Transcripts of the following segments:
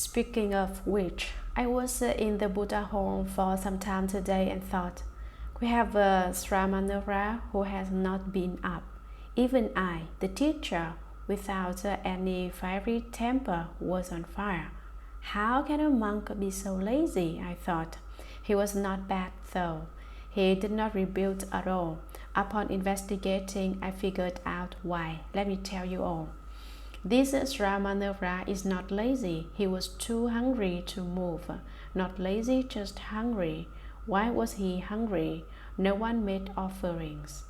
Speaking of which, I was in the Buddha home for some time today and thought, we have a Sramanura who has not been up. Even I, the teacher, without any fiery temper, was on fire. How can a monk be so lazy? I thought. He was not bad though. He did not rebuild at all. Upon investigating, I figured out why. Let me tell you all. This Sramanura is not lazy. He was too hungry to move. Not lazy, just hungry. Why was he hungry? No one made offerings.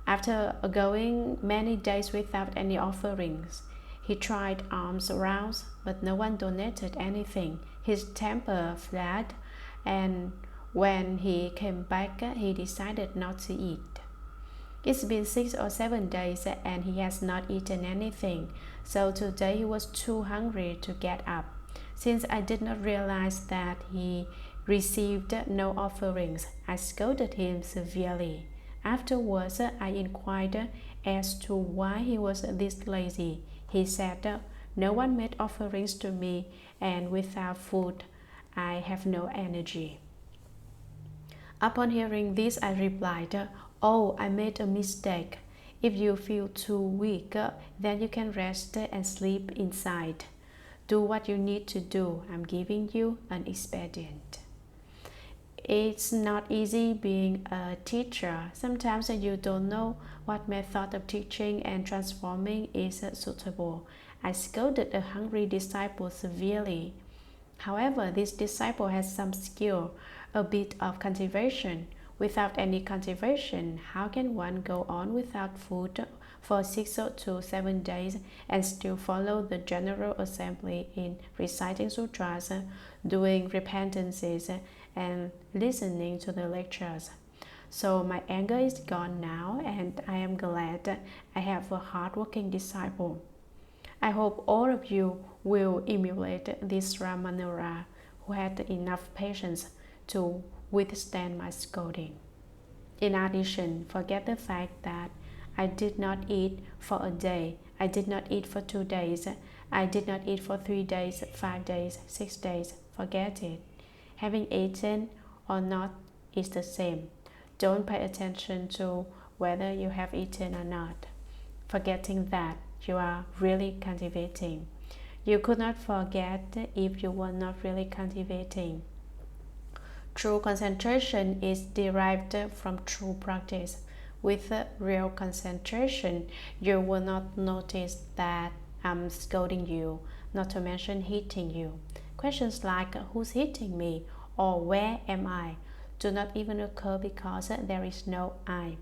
After going many days without any offerings, he tried alms rounds, but no one donated anything. His temper flared, and when he came back, he decided not to eat. It's been 6 or 7 days and he has not eaten anything, so today he was too hungry to get up. Since I did not realize that he received no offerings, I scolded him severely. Afterwards, I inquired as to why he was this lazy. He said, no one made offerings to me, and without food, I have no energy. Upon hearing this, I replied, oh, I made a mistake. If you feel too weak, then you can rest and sleep inside. Do what you need to do. I'm giving you an expedient. It's not easy being a teacher. Sometimes you don't know what method of teaching and transforming is suitable. I scolded a hungry disciple severely. However, this disciple has some skill, a bit of cultivation. Without any cultivation, how can one go on without food for 6 to 7 days and still follow the General Assembly in reciting sutras, doing repentances, and listening to the lectures? So my anger is gone now, and I am glad I have a hardworking disciple. I hope all of you will emulate this Ramanura who had enough patience to withstand my scolding. In addition, forget the fact that I did not eat for a day, I did not eat for 2 days, I did not eat for 3 days, 5 days, 6 days. Forget it. Having eaten or not is the same. Don't pay attention to whether you have eaten or not, forgetting that you are really cultivating. You could not forget if you were not really cultivating. True concentration is derived from true practice. With real concentration, you will not notice that I'm scolding you, not to mention hitting you. Questions like who's hitting me or where am I do not even occur because there is no I.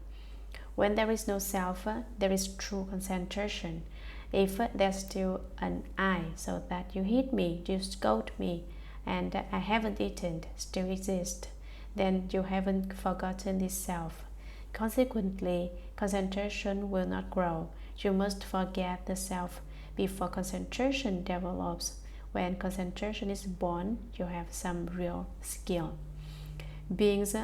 When there is no self, there is true concentration. If there's still an I, so that you hit me, you scold me, and I haven't eaten, still exist, then you haven't forgotten this self. Consequently, concentration will not grow. You must forget the self before concentration develops. When concentration is born, you have some real skill. Beings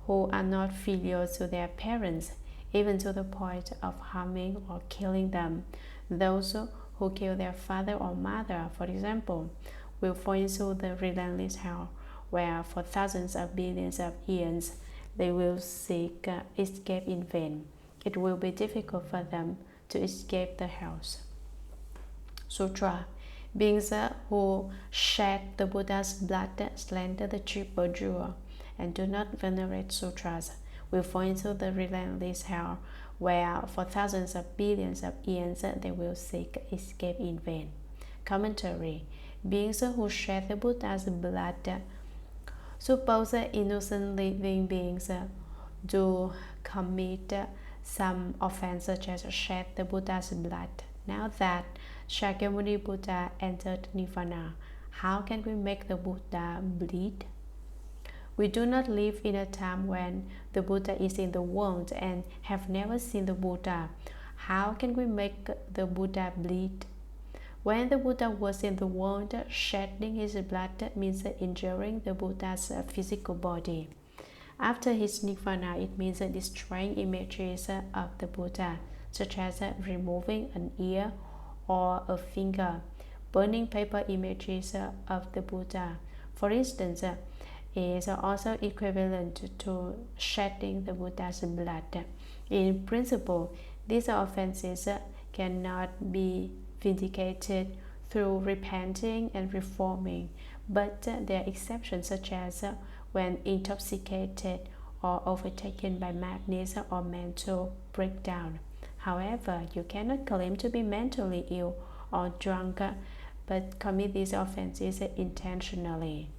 who are not filial to their parents, even to the point of harming or killing them, those who kill their father or mother, for example, will fall into the relentless hell, where for thousands of billions of years they will seek escape in vain. It will be difficult for them to escape the hells. Sutra. Beings who shed the Buddha's blood, slander the triple jewel, and do not venerate sutras will fall into the relentless hell, where for thousands of billions of years they will seek escape in vain. Commentary. Beings who shed the Buddha's blood. Suppose innocent living beings do commit some offense such as shed the Buddha's blood. Now that Shakyamuni Buddha entered Nirvana, how can we make the Buddha bleed? We do not live in a time when the Buddha is in the world and have never seen the Buddha. How can we make the Buddha bleed? When the Buddha was in the world, shedding his blood means injuring the Buddha's physical body. After his Nirvana, it means destroying images of the Buddha, such as removing an ear or a finger. Burning paper images of the Buddha, for instance, is also equivalent to shedding the Buddha's blood. In principle, these offenses cannot be vindicated through repenting and reforming, but there are exceptions, such as when intoxicated or overtaken by madness or mental breakdown. However, you cannot claim to be mentally ill or drunk, but commit these offenses intentionally.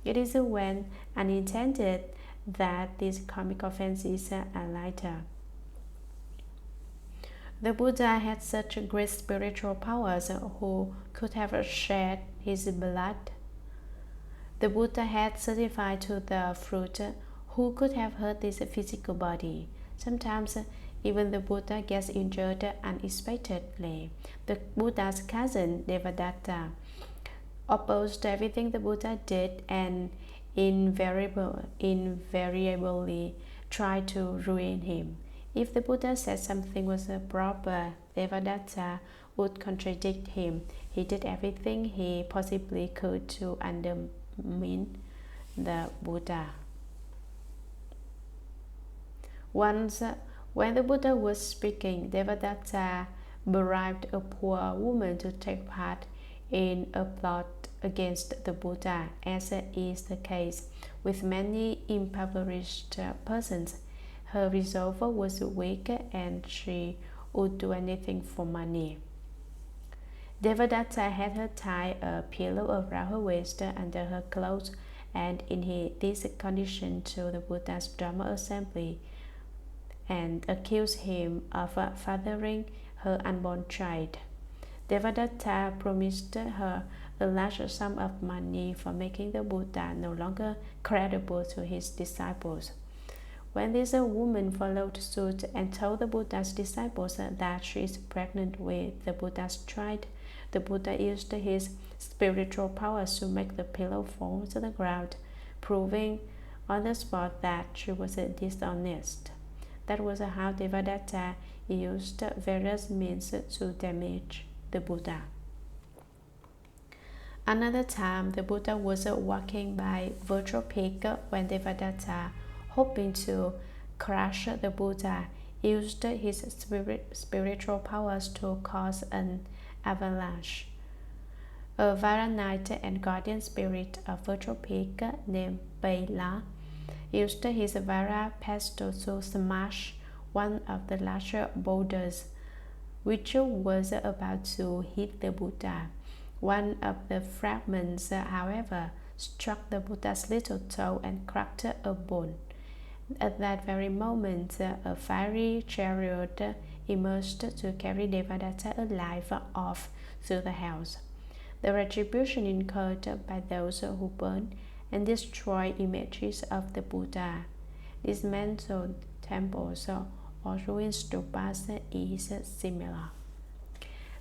It is when unintended that these karmic offenses are lighter. The Buddha had such great spiritual powers. Who could have shed his blood? The Buddha had certified to the fruit. Who could have hurt this physical body? Sometimes even the Buddha gets injured unexpectedly. The Buddha's cousin, Devadatta, opposed everything the Buddha did and invariably tried to ruin him. If the Buddha said something was proper, Devadatta would contradict him. He did everything he possibly could to undermine the Buddha. Once, when the Buddha was speaking, Devadatta bribed a poor woman to take part in a plot against the Buddha, as is the case with many impoverished persons. Her resolve was weak and she would do anything for money. Devadatta had her tie a pillow around her waist under her clothes, and in this condition to the Buddha's Dharma assembly and accused him of fathering her unborn child. Devadatta promised her a large sum of money for making the Buddha no longer credible to his disciples. When this woman followed suit and told the Buddha's disciples that she is pregnant with the Buddha's child, the Buddha used his spiritual powers to make the pillow fall to the ground, proving on the spot that she was dishonest. That was how Devadatta used various means to damage the Buddha. Another time, the Buddha was walking by Virtual Peak when Devadatta, hoping to crush the Buddha, used his spiritual powers to cause an avalanche. A Varanite and guardian spirit of Virtual Peak named Baila used his Vara pestle to smash one of the larger boulders, which was about to hit the Buddha. One of the fragments, however, struck the Buddha's little toe and cracked a bone. At that very moment, a fiery chariot emerged to carry Devadatta alive off to the hells. The retribution incurred by those who burn and destroy images of the Buddha, dismantled temples, or ruined stupas is similar.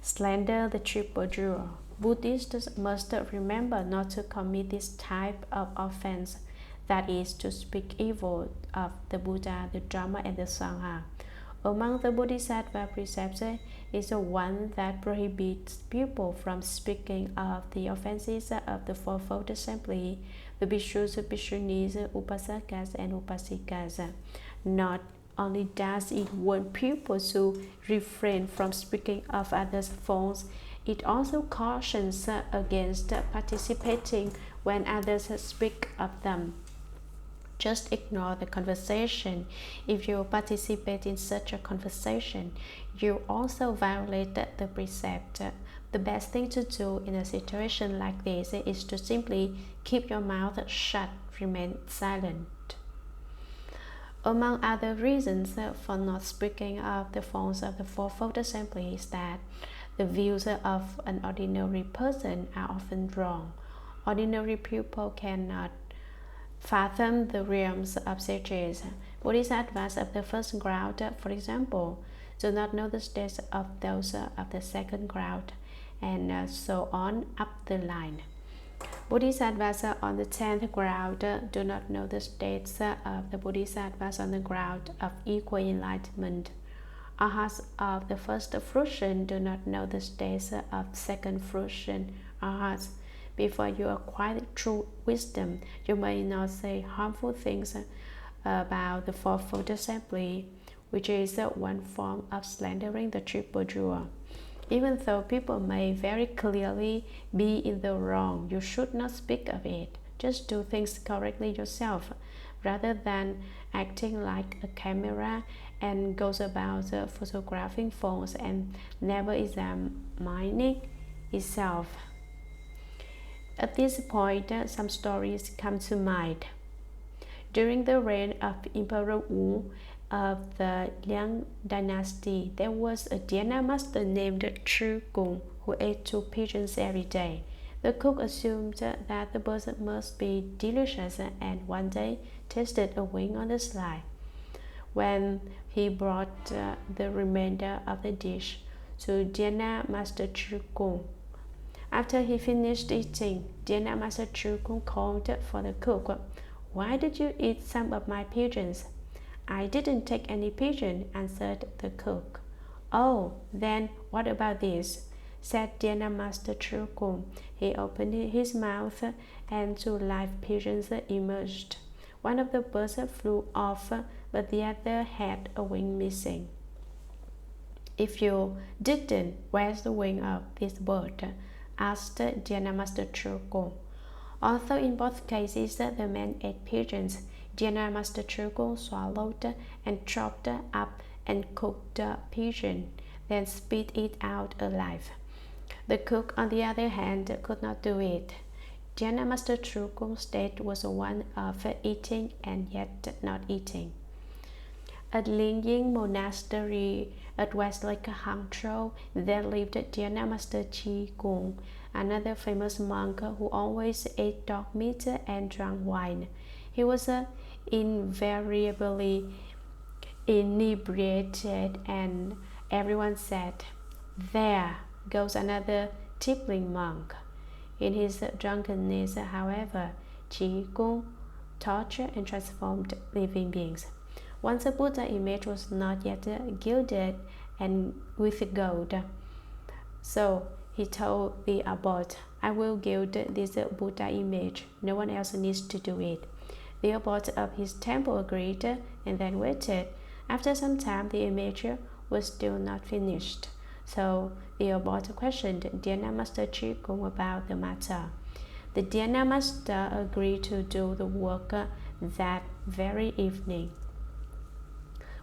Slander the triple jewel. Buddhists must remember not to commit this type of offense, that is, to speak evil of the Buddha, the Dharma, and the Sangha. Among the Bodhisattva precepts is one that prohibits people from speaking of the offenses of the Fourfold Assembly, the Bhikshus, Bhikshunis, Upasakas, and Upasikas. Not only does it warn people to refrain from speaking of others' faults, it also cautions against participating when others speak of them. Just ignore the conversation. If you participate in such a conversation, you also violate the precept. The best thing to do in a situation like this is to simply keep your mouth shut, remain silent. Among other reasons for not speaking of the faults of the Fourfold Assembly is that the views of an ordinary person are often wrong. Ordinary people cannot fathom the realms of sages. Bodhisattvas of the first crowd, for example, do not know the states of those of the second crowd, and so on up the line. Bodhisattvas on the 10th crowd do not know the states of the Bodhisattvas on the ground of equal enlightenment. Arhats of the first fruition do not know the states of second fruition. Arhats, before you acquire true wisdom, you may not say harmful things about the fourfold assembly, which is one form of slandering the triple jewel. Even though people may very clearly be in the wrong, you should not speak of it. Just do things correctly yourself, rather than acting like a camera and goes about photographing phones and never examining itself. At this point, some stories come to mind. During the reign of Emperor Wu of the Liang dynasty, there was a Dhyana master named Chu Gong who ate 2 pigeons every day. The cook assumed that the birds must be delicious and one day tasted a wing on the sly. When he brought the remainder of the dish to Dhyana master Chu Gong, after he finished eating, Dhyana master Chu Gong called for the cook. "Why did you eat some of my pigeons?" "I didn't take any pigeon," answered the cook. "Oh, then what about this?" said Dhyana master Chu Gong. He opened his mouth and 2 live pigeons emerged. One of the birds flew off, but the other had a wing missing. "If you didn't, where's the wing of this bird?" asked Dhyana master Chu Gong. Although in both cases the man ate pigeons, Dhyana master Chu Gong swallowed and chopped up and cooked a pigeon, then spit it out alive. The cook, on the other hand, could not do it. Dhyana master Chu Gong's state was one of eating and yet not eating. At Lingying Monastery at West Lake Hangzhou, there lived Dhyana master Chi Gong, another famous monk who always ate dog meat and drank wine. He was invariably inebriated, and everyone said, "There goes another tippling monk." In his drunkenness, however, Chi Gong tortured and transformed living beings. Once a Buddha image was not yet gilded and with gold, so he told the abbot, "I will gild this Buddha image. No one else needs to do it." The abbot of his temple agreed and then waited. After some time, the image was still not finished. So the abbot questioned Dhyana master Chi Gong about the matter. The Dhyana master agreed to do the work that very evening.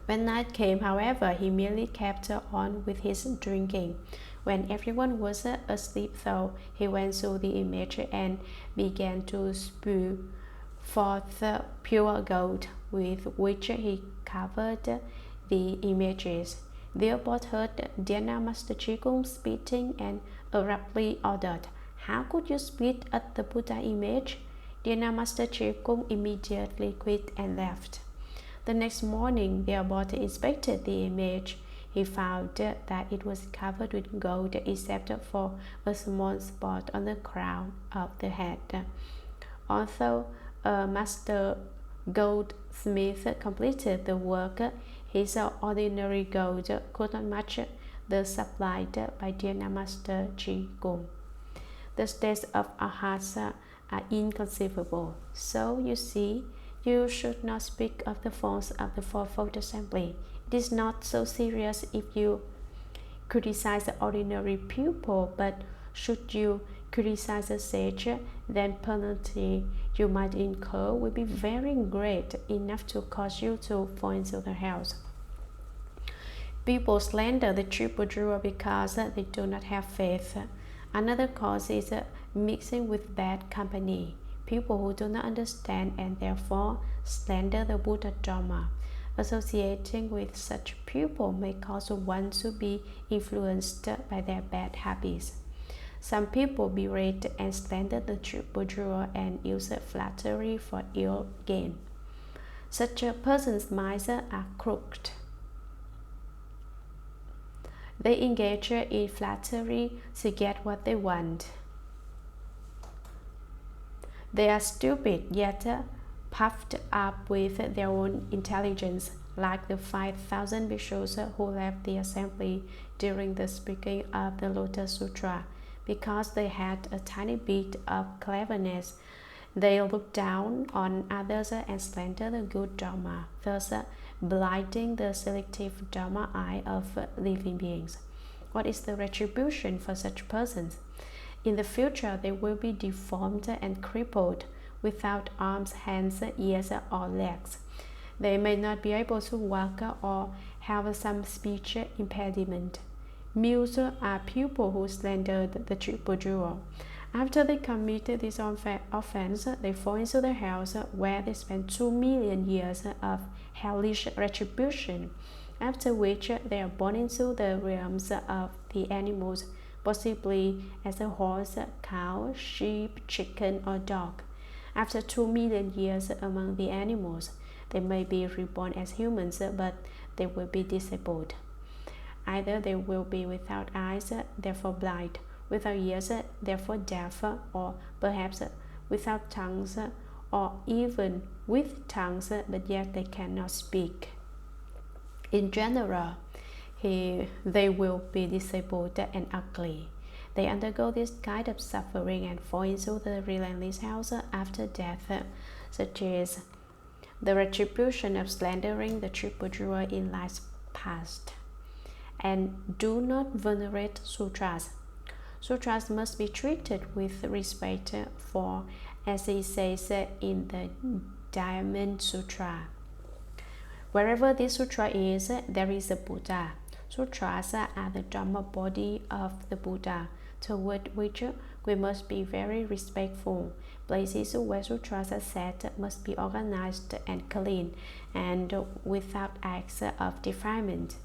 When night came, however, he merely kept on with his drinking. When everyone was asleep, though, he went to the image and began to spew forth pure gold, with which he covered the images. The abbot heard Dhyana master Chi Gong spitting and abruptly ordered, "How could you spit at the Buddha image?" Dhyana master Chi Gong immediately quit and left. The next morning, the abbot inspected the image. He found that it was covered with gold except for a small spot on the crown of the head. Although a master goldsmith completed the work, his ordinary gold could not match the supplied by Dhyana master Chi Gong. The states of arhats are inconceivable. So you see, you should not speak of the forms of the fourfold assembly. It is not so serious if you criticize the ordinary pupil, but should you criticize a sage, then penalty you might incur will be very great, enough to cause you to fall into the hells. People slander the triple jewel because they do not have faith. Another cause is mixing with bad company. People who do not understand and therefore slander the Buddha Dharma. Associating with such people may cause one to be influenced by their bad habits. Some people berate and slander the triple jewel and use flattery for ill gain. Such a person's minds are crooked. They engage in flattery to get what they want. They are stupid, yet puffed up with their own intelligence. like the 5,000 bhikshus who left the assembly during the speaking of the Lotus Sutra. Because they had a tiny bit of cleverness, they looked down on others and slandered the good Dharma, thus blinding the selective Dharma eye of living beings. What is the retribution for such persons? In the future, they will be deformed and crippled, without arms, hands, ears, or legs. They may not be able to walk or have some speech impediment. Mules are people who slandered the triple jewel. After they committed this offense, they fall into the hells, where they spend 2 million years of hellish retribution, after which they are born into the realms of the animals, possibly as a horse, cow, sheep, chicken, or dog. After 2 million years among the animals, they may be reborn as humans, but they will be disabled. Either they will be without eyes, therefore blind, without ears, therefore deaf, or perhaps without tongues, or even with tongues, but yet they cannot speak. In general, they will be disabled and ugly. They undergo this kind of suffering and fall into the relentless hells after death, such as the retribution of slandering the triple jewel in lives past. And do not venerate sutras. Sutras must be treated with respect, for, as it says in the Diamond Sutra, wherever this sutra is, there is a Buddha. Sutras are the Dharma body of the Buddha, toward which we must be very respectful. Places where sutras are said must be organized and clean, and without acts of defilement.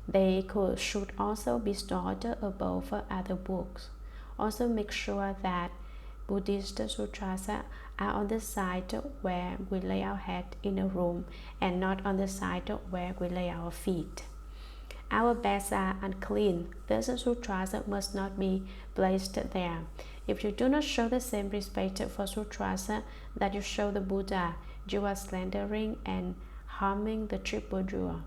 They should also be stored above other books. Also make sure that Buddhist sutras are on the side where we lay our head in a room, and not on the side where we lay our feet. Our beds are unclean, thus sutras must not be placed there. If you do not show the same respect for sutras that you show the Buddha, you are slandering and harming the triple jewel.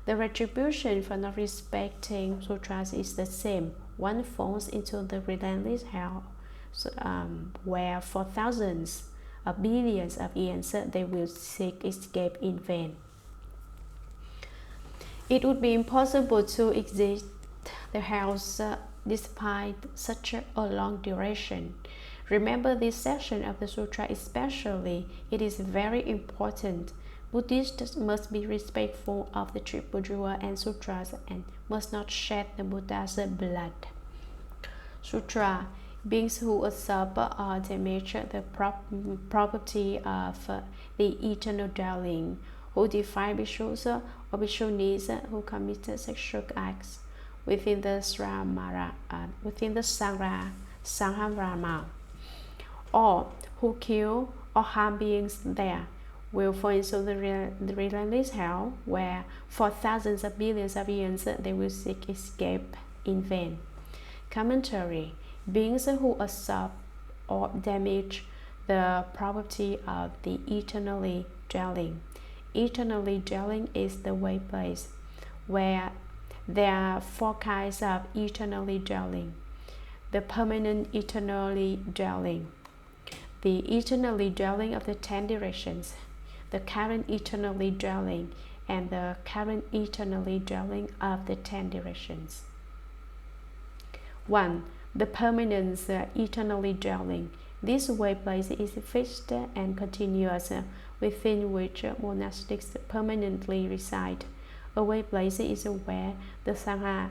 The retribution for not respecting sutras is the same. One falls into the relentless hell, where for thousands of billions of years they will seek escape in vain. It would be impossible to exit the hells despite such a long duration. Remember this section of the sutra especially. It is very important. Buddhists must be respectful of the triple jewel and sutras, and must not shed the Buddha's blood. Sutra: beings who usurp or damage the property of the eternal dwelling, who defy bhikshus or bhikshunis, who commit sexual acts within the Shuragama, or who kill or harm beings there, will fall into the relentless hell, where for thousands of billions of years they will seek escape in vain. Commentary: beings who usurp or damage the property of the eternally dwelling. Eternally dwelling is the way place, where there are 4 kinds of eternally dwelling: the permanent eternally dwelling, the eternally dwelling of the 10 directions, the current eternally dwelling, and the current eternally dwelling of the 10 directions. 1. The permanent eternally dwelling. This way place is fixed and continuous, within which monastics permanently reside. A way place is where the Sangha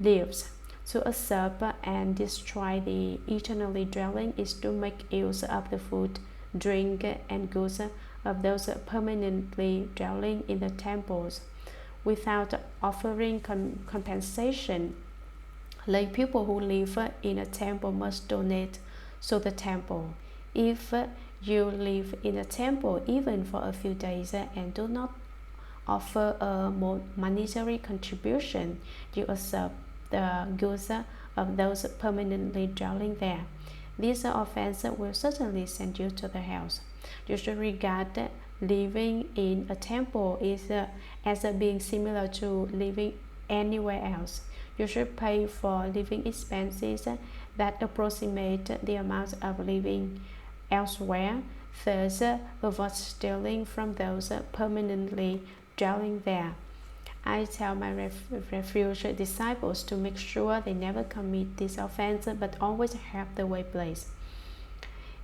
lives. To usurp and destroy the eternally dwelling is to make use of the food, drink, and goods of those permanently dwelling in the temples, without offering compensation. Lay people who live in a temple must donate to the temple. If you live in a temple even for a few days and do not offer a monetary contribution, you usurp the goods of those permanently dwelling there. This offense will certainly send you to the hells. You should regard living in a temple is as being similar to living anywhere else. You should pay for living expenses that approximate the amount of living elsewhere. Thus, avoid stealing from those permanently dwelling there. I tell my refuge disciples to make sure they never commit this offense, but always have the way place.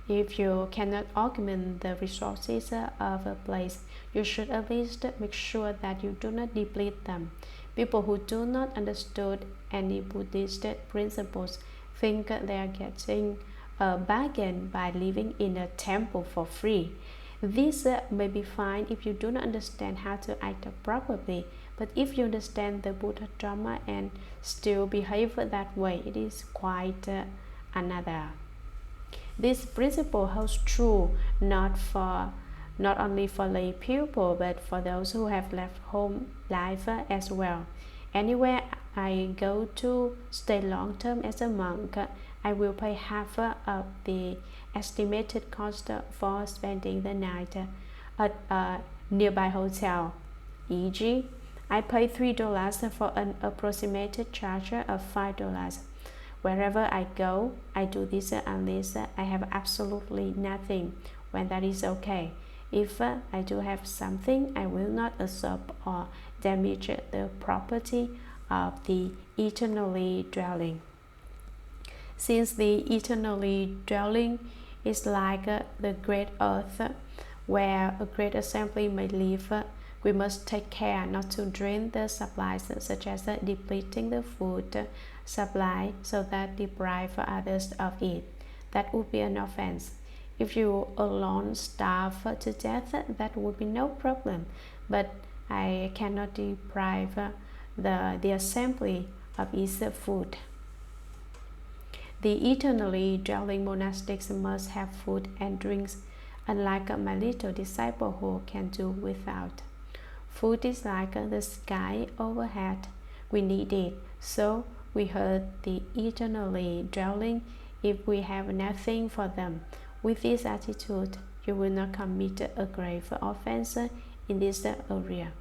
If you cannot augment the resources of a place, you should at least make sure that you do not deplete them. People who do not understand any Buddhist principles think they are getting a bargain by living in a temple for free. This may be fine if you do not understand how to act properly, but if you understand the Buddha Dharma and still behave that way, it is quite another. This principle holds true not only for lay people, but for those who have left home life as well. Anywhere I go to stay long term as a monk, I will pay half of the estimated cost for spending the night at a nearby hotel. E.g., I pay $3 for an approximated charge of $5. Wherever I go, I do this unless I have absolutely nothing, when that is okay. If I do have something, I will not usurp or damage the property of the eternally dwelling. Since the eternally dwelling is like the great earth where a great assembly may live, we must take care not to drain the supplies, such as depleting the food supply so that deprive others of it. That would be an offense. If you alone starve to death, that would be no problem, but I cannot deprive the assembly of its food. The eternally dwelling monastics must have food and drinks, unlike my little disciple who can do without. Food is like the sky overhead. We need it, so we hurt the eternally dwelling if we have nothing for them. With this attitude, you will not commit a grave offense in this area.